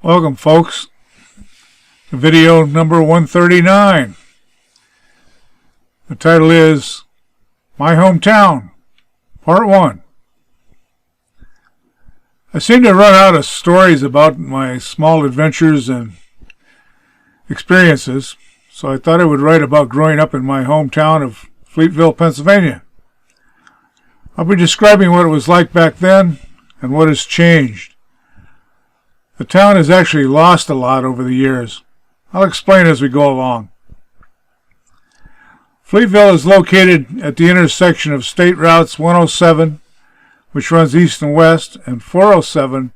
Welcome, folks, to video number 139. The title is My Hometown, Part 1. I seem to run out of stories about my small adventures and experiences, so I thought I would write about growing up in my hometown of Fleetville, Pennsylvania. I'll be describing what it was like back then and what has changed. The town has actually lost a lot over the years. I'll explain as we go along. Fleetville is located at the intersection of State Routes 107, which runs east and west, and 407,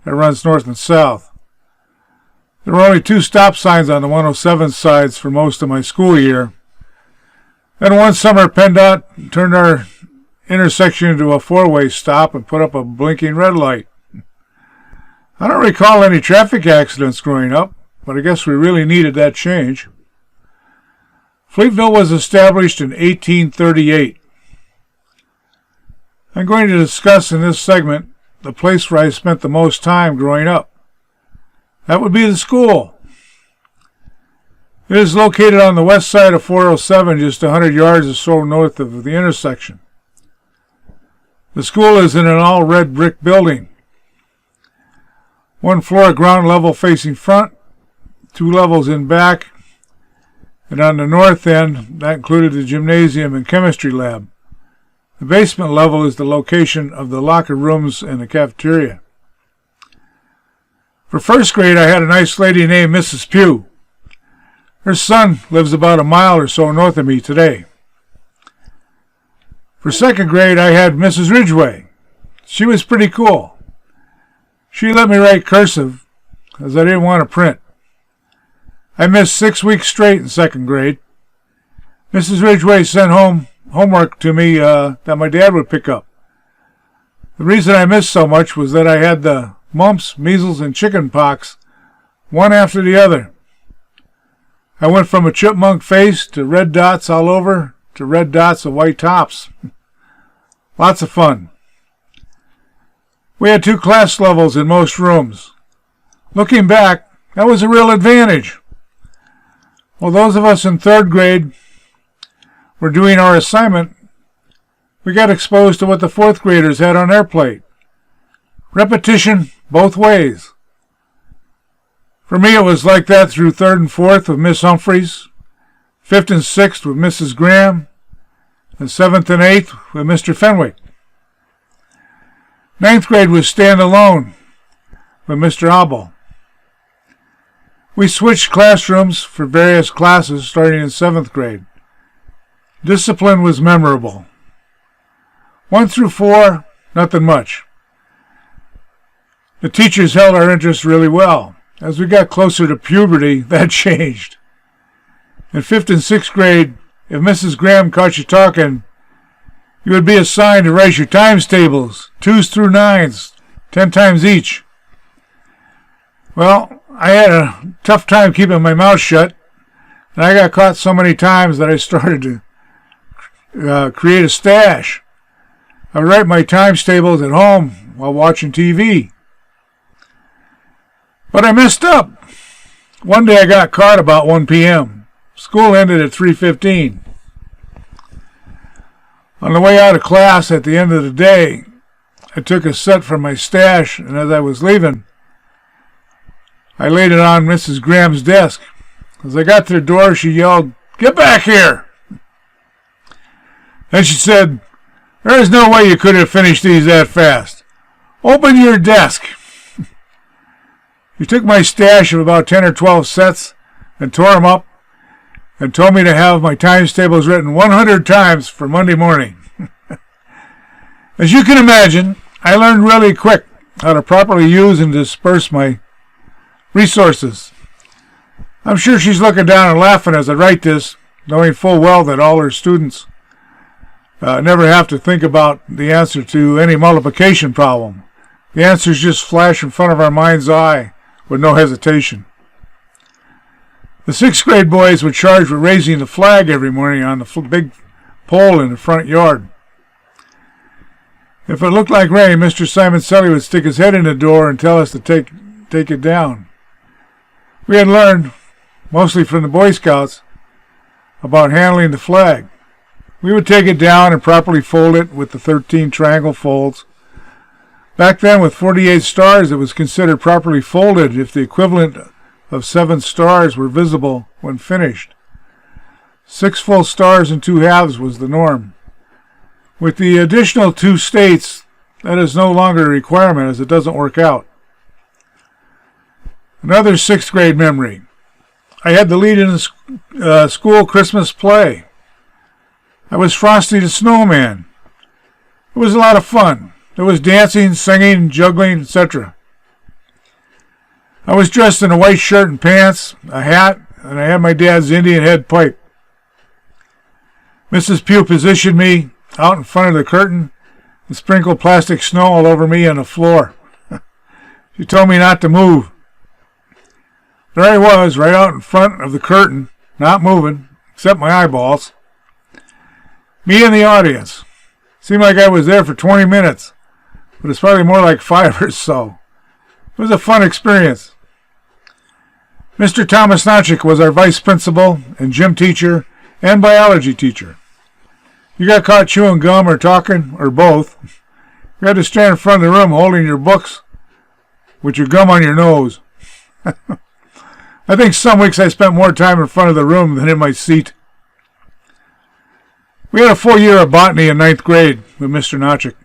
that runs north and south. There were only 2 stop signs on the 107 sides for most of my school year. Then one summer, PennDOT turned our intersection into a 4-way stop and put up a blinking red light. I don't recall any traffic accidents growing up, but I guess we really needed that change. Fleetville was established in 1838. I'm going to discuss in this segment the place where I spent the most time growing up. That would be the school. It is located on the west side of 407, just 100 yards or so north of the intersection. The school is in an all-red brick building. 1 floor ground level facing front, 2 levels in back, and on the north end, that included the gymnasium and chemistry lab. The basement level is the location of the locker rooms and the cafeteria. For first grade, I had a nice lady named Mrs. Pugh. Her son lives about a mile or so north of me today. For second grade, I had Mrs. Ridgway. She was pretty cool. She let me write cursive, as I didn't want to print. I missed 6 weeks straight in second grade. Mrs. Ridgway sent home homework to me that my dad would pick up. The reason I missed so much was that I had the mumps, measles, and chicken pox, one after the other. I went from a chipmunk face to red dots all over to red dots of white tops. Lots of fun. We had 2 class levels in most rooms. Looking back, that was a real advantage. While those of us in 3rd grade were doing our assignment, we got exposed to what the 4th graders had on their plate. Repetition both ways. For me, it was like that through 3rd and 4th with Miss Humphreys, 5th and 6th with Mrs. Graham, and 7th and 8th with Mr. Fenwick. 9th grade was standalone with Mr. Abel. We switched classrooms for various classes starting in 7th grade. Discipline was memorable. 1 through 4, nothing much. The teachers held our interest really well. As we got closer to puberty, that changed. In 5th and 6th grade, if Mrs. Graham caught you talking, you would be assigned to write your times tables, 2s through 9s, 10 times each. Well, I had a tough time keeping my mouth shut, and I got caught so many times that I started to create a stash. I would write my times tables at home while watching TV. But I messed up. One day I got caught about 1 p.m. School ended at 3:15. On the way out of class at the end of the day, I took a set from my stash, and as I was leaving, I laid it on Mrs. Graham's desk. As I got to the door, she yelled, "Get back here!" Then she said, "There is no way you could have finished these that fast. Open your desk." She took my stash of about 10 or 12 sets and tore them up, and told me to have my times tables written 100 times for Monday morning. As you can imagine, I learned really quick how to properly use and disperse my resources. I'm sure she's looking down and laughing as I write this, knowing full well that all her students never have to think about the answer to any multiplication problem. The answers just flash in front of our mind's eye with no hesitation. The 6th grade boys were charged with raising the flag every morning on the big pole in the front yard. If it looked like rain, Mr. Simon Selly would stick his head in the door and tell us to take it down. We had learned, mostly from the Boy Scouts, about handling the flag. We would take it down and properly fold it with the 13 triangle folds. Back then, with 48 stars, it was considered properly folded if the equivalent of 7 stars were visible when finished. 6 full stars and 2 halves was the norm. With the additional 2 states, that is no longer a requirement as it doesn't work out. Another 6th grade memory. I had the lead in a school Christmas play. I was Frosty the Snowman. It was a lot of fun. There was dancing, singing, juggling, etc. I was dressed in a white shirt and pants, a hat, and I had my dad's Indian head pipe. Mrs. Pugh positioned me out in front of the curtain and sprinkled plastic snow all over me and the floor. She told me not to move. There I was, right out in front of the curtain, not moving, except my eyeballs. Me in the audience. Seemed like I was there for 20 minutes, but it's probably more like 5 or so. It was a fun experience. Mr. Thomas Notchick was our vice principal and gym teacher and biology teacher. You got caught chewing gum or talking, or both, you had to stand in front of the room holding your books with your gum on your nose. I think some weeks I spent more time in front of the room than in my seat. We had a full year of botany in 9th grade with Mr. Notchick.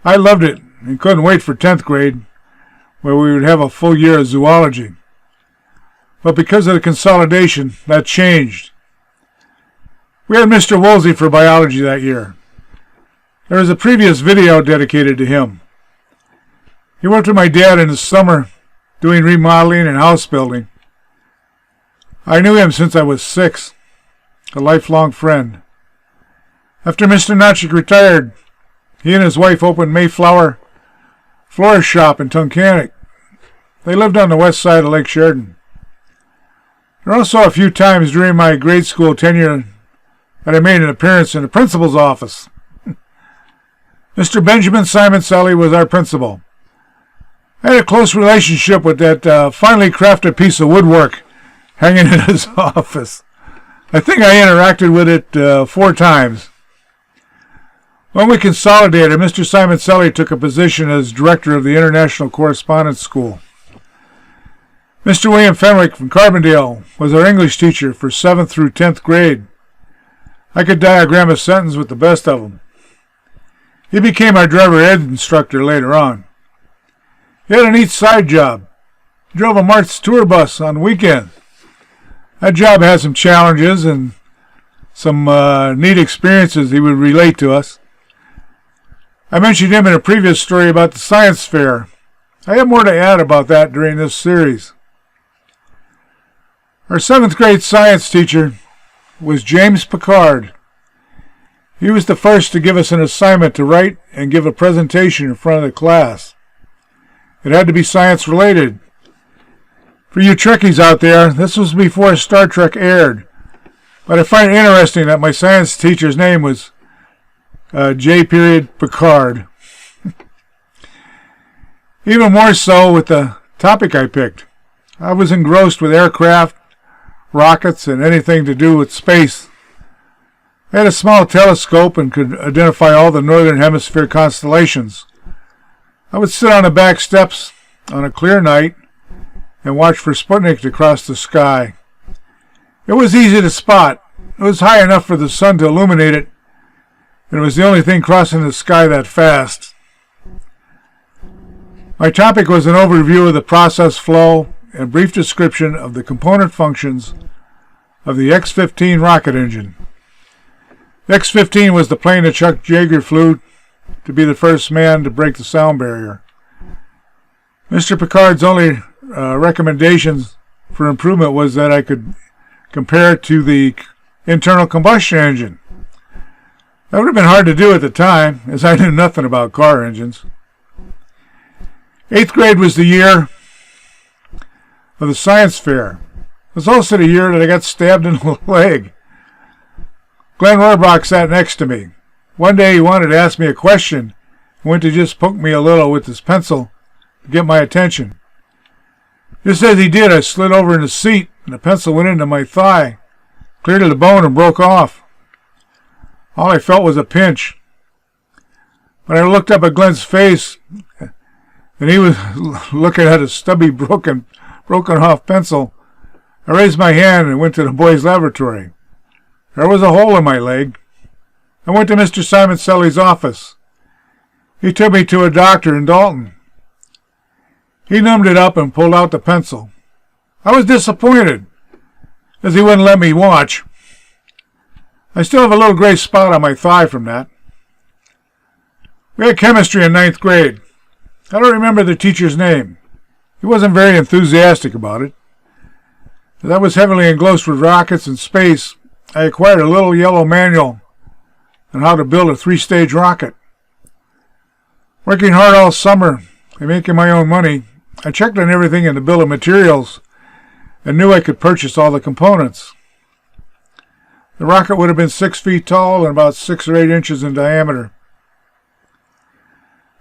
I loved it and couldn't wait for 10th grade, where we would have a full year of zoology. But because of the consolidation, that changed. We had Mr. Woolsey for biology that year. There is a previous video dedicated to him. He worked with my dad in the summer doing remodeling and house building. I knew him since I was 6, a lifelong friend. After Mr. Notchick retired, he and his wife opened Mayflower Florist Shop in Tunkhannock. They lived on the west side of Lake Sheridan. There were also a few times during my grade school tenure that I made an appearance in the principal's office. Mr. Benjamin Simon Selly was our principal. I had a close relationship with that finely crafted piece of woodwork hanging in his office. I think I interacted with it 4 times. When we consolidated, Mr. Simon Selly took a position as director of the International Correspondence School. Mr. William Fenwick from Carbondale was our English teacher for 7th through 10th grade. I could diagram a sentence with the best of them. He became our driver ed instructor later on. He had a neat side job. He drove a Mart's tour bus on weekends. That job had some challenges and some neat experiences he would relate to us. I mentioned him in a previous story about the science fair. I have more to add about that during this series. Our 7th grade science teacher was James Picard. He was the first to give us an assignment to write and give a presentation in front of the class. It had to be science related. For you Trekkies out there, this was before Star Trek aired, but I find it interesting that my science teacher's name was J. Picard. Even more so with the topic I picked. I was engrossed with aircraft, rockets, and anything to do with space. I had a small telescope and could identify all the northern hemisphere constellations. I would sit on the back steps on a clear night and watch for Sputnik to cross the sky. It was easy to spot. It was high enough for the sun to illuminate it, and it was the only thing crossing the sky that fast. My topic was an overview of the process flow and a brief description of the component functions of the X-15 rocket engine. The X-15 was the plane that Chuck Yeager flew to be the first man to break the sound barrier. Mr. Picard's only recommendations for improvement was that I could compare it to the internal combustion engine. That would have been hard to do at the time, as I knew nothing about car engines. 8th grade was the year of the science fair. It was also the year that I got stabbed in the leg. Glenn Rohrbach sat next to me. One day he wanted to ask me a question and went to just poke me a little with his pencil to get my attention. Just as he did, I slid over in the seat, and the pencil went into my thigh, cleared to the bone, and broke off. All I felt was a pinch. When I looked up at Glenn's face, and he was looking at a stubby, broken off pencil, I raised my hand and went to the boy's laboratory. There was a hole in my leg. I went to Mr. Simon Selly's office. He took me to a doctor in Dalton. He numbed it up and pulled out the pencil. I was disappointed, as he wouldn't let me watch. I still have a little gray spot on my thigh from that. We had chemistry in 9th grade. I don't remember the teacher's name. He wasn't very enthusiastic about it. As I was heavily engrossed with rockets and space, I acquired a little yellow manual on how to build a 3-stage rocket. Working hard all summer and making my own money, I checked on everything in the bill of materials and knew I could purchase all the components. The rocket would have been 6 feet tall and about 6 or 8 inches in diameter.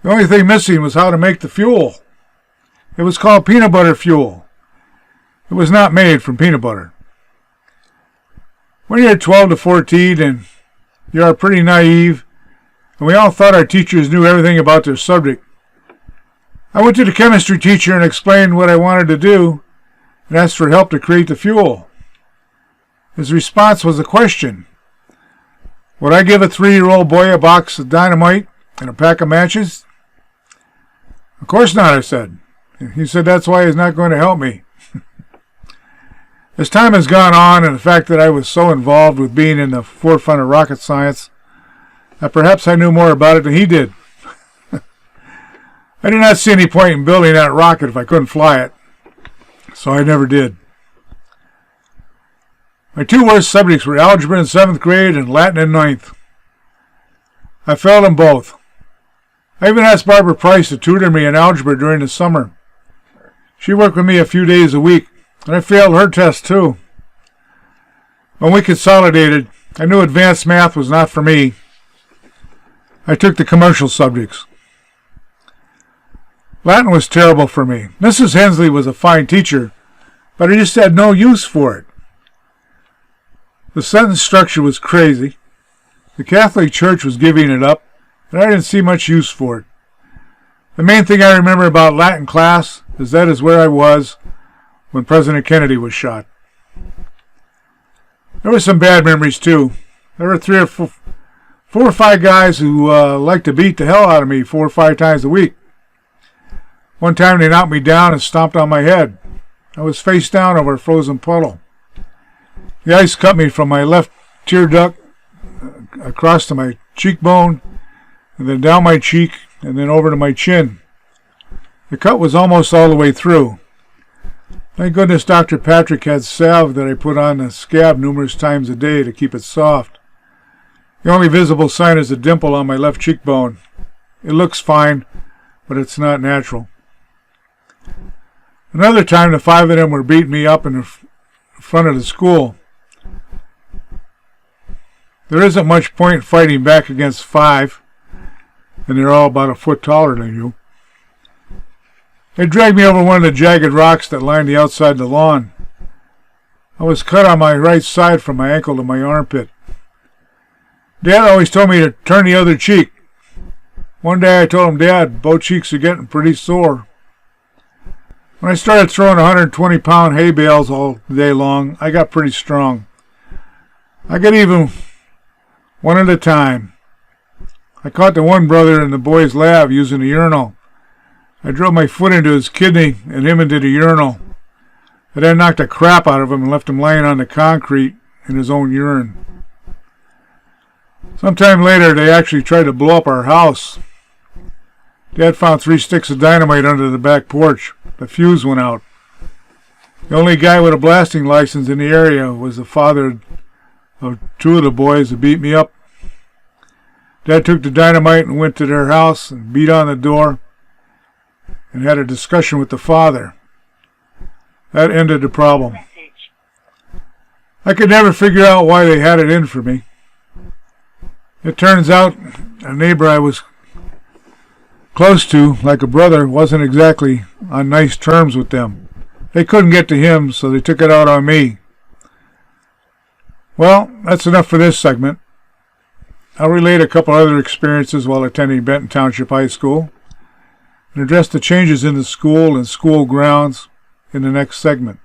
The only thing missing was how to make the fuel. It was called peanut butter fuel. It was not made from peanut butter. When you're 12 to 14 and you are pretty naive, and we all thought our teachers knew everything about their subject, I went to the chemistry teacher and explained what I wanted to do and asked for help to create the fuel. His response was a question. Would I give a 3-year-old boy a box of dynamite and a pack of matches? Of course not, I said. He said that's why he's not going to help me. As time has gone on, and the fact that I was so involved with being in the forefront of rocket science, that perhaps I knew more about it than he did. I did not see any point in building that rocket if I couldn't fly it, so I never did. My 2 worst subjects were algebra in 7th grade and Latin in 9th. I failed in both. I even asked Barbara Price to tutor me in algebra during the summer. She worked with me a few days a week, and I failed her test too. When we consolidated, I knew advanced math was not for me. I took the commercial subjects. Latin was terrible for me. Mrs. Hensley was a fine teacher, but I just had no use for it. The sentence structure was crazy. The Catholic Church was giving it up, and I didn't see much use for it. The main thing I remember about Latin class is that is where I was when President Kennedy was shot. There were some bad memories, too. There were 4 or 5 guys who liked to beat the hell out of me 4 or 5 times a week. One time they knocked me down and stomped on my head. I was face down over a frozen puddle. The ice cut me from my left tear duct across to my cheekbone, and then down my cheek, and then over to my chin. The cut was almost all the way through. Thank goodness Dr. Patrick had salve that I put on the scab numerous times a day to keep it soft. The only visible sign is a dimple on my left cheekbone. It looks fine, but it's not natural. Another time, the 5 of them were beating me up in the front of the school. There isn't much point fighting back against 5, and they're all about a foot taller than you. They dragged me over one of the jagged rocks that lined the outside of the lawn. I was cut on my right side from my ankle to my armpit. Dad always told me to turn the other cheek. One day I told him, Dad, both cheeks are getting pretty sore. When I started throwing 120-pound hay bales all day long, I got pretty strong. I got even one at a time. I caught the one brother in the boys' lab using a urinal. I drove my foot into his kidney and him into the urinal. I then knocked the crap out of him and left him laying on the concrete in his own urine. Sometime later, they actually tried to blow up our house. Dad found 3 sticks of dynamite under the back porch. The fuse went out. The only guy with a blasting license in the area was the father of 2 of the boys who beat me up. Dad took the dynamite and went to their house and beat on the door and had a discussion with the father. That ended the problem. I could never figure out why they had it in for me. It turns out a neighbor I was close to, like a brother, wasn't exactly on nice terms with them. They couldn't get to him, so they took it out on me. Well, that's enough for this segment. I'll relate a couple other experiences while attending Benton Township High School and address the changes in the school and school grounds in the next segment.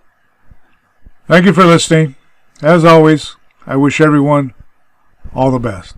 Thank you for listening. As always, I wish everyone all the best.